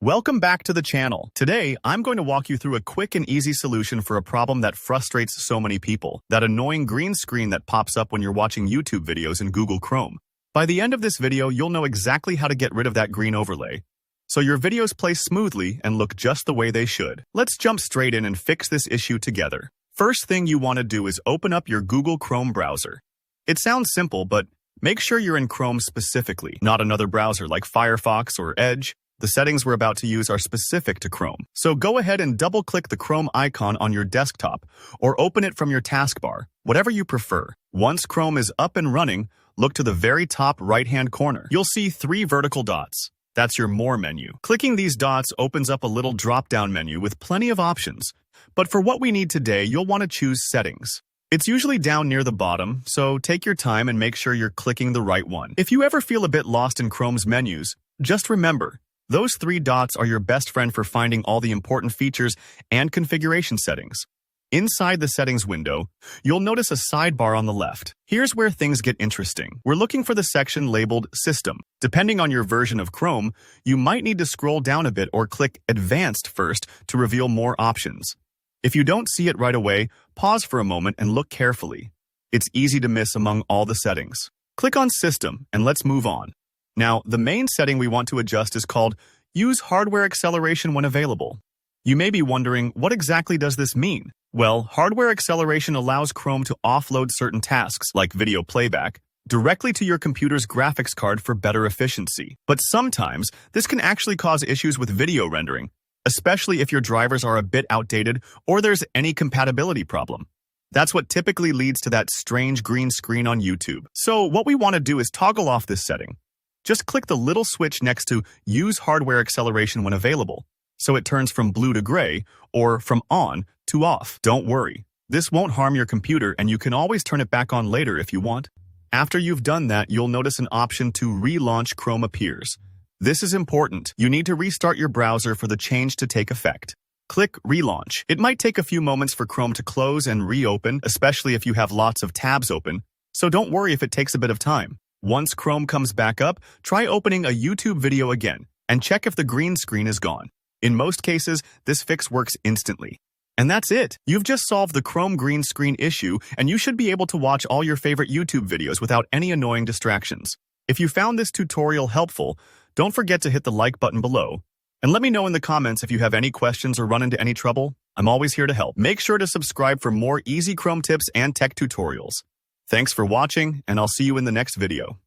Welcome back to the channel. Today, I'm going to walk you through a quick and easy solution for a problem that frustrates so many people, that annoying green screen that pops up when you're watching YouTube videos in Google Chrome. By the end of this video, you'll know exactly how to get rid of that green overlay, so your videos play smoothly and look just the way they should. Let's jump straight in and fix this issue together. First thing you want to do is open up your Google Chrome browser. It sounds simple, but make sure you're in Chrome specifically, not another browser like Firefox or Edge. The settings we're about to use are specific to Chrome. So go ahead and double-click the Chrome icon on your desktop or open it from your taskbar, whatever you prefer. Once Chrome is up and running, look to the very top right-hand corner. You'll see 3 vertical dots. That's your More menu. Clicking these dots opens up a little drop-down menu with plenty of options. But for what we need today, you'll want to choose Settings. It's usually down near the bottom, so take your time and make sure you're clicking the right one. If you ever feel a bit lost in Chrome's menus, just remember, those 3 dots are your best friend for finding all the important features and configuration settings. Inside the settings window, you'll notice a sidebar on the left. Here's where things get interesting. We're looking for the section labeled System. Depending on your version of Chrome, you might need to scroll down a bit or click Advanced first to reveal more options. If you don't see it right away, pause for a moment and look carefully. It's easy to miss among all the settings. Click on System and let's move on. Now, the main setting we want to adjust is called Use Hardware Acceleration when available. You may be wondering, what exactly does this mean? Well, hardware acceleration allows Chrome to offload certain tasks, like video playback, directly to your computer's graphics card for better efficiency. But sometimes, this can actually cause issues with video rendering, especially if your drivers are a bit outdated or there's any compatibility problem. That's what typically leads to that strange green screen on YouTube. So what we want to do is toggle off this setting. Just click the little switch next to Use Hardware Acceleration when available, so it turns from blue to gray, or from on to off. Don't worry, this won't harm your computer and you can always turn it back on later if you want. After you've done that, you'll notice an option to relaunch Chrome appears. This is important. You need to restart your browser for the change to take effect. Click Relaunch. It might take a few moments for Chrome to close and reopen, especially if you have lots of tabs open, so don't worry if it takes a bit of time. Once Chrome comes back up, try opening a YouTube video again and check if the green screen is gone. In most cases, this fix works instantly. And that's it. You've just solved the Chrome green screen issue, and you should be able to watch all your favorite YouTube videos without any annoying distractions. If you found this tutorial helpful, don't forget to hit the like button below. And let me know in the comments if you have any questions or run into any trouble. I'm always here to help. Make sure to subscribe for more easy Chrome tips and tech tutorials. Thanks for watching, and I'll see you in the next video.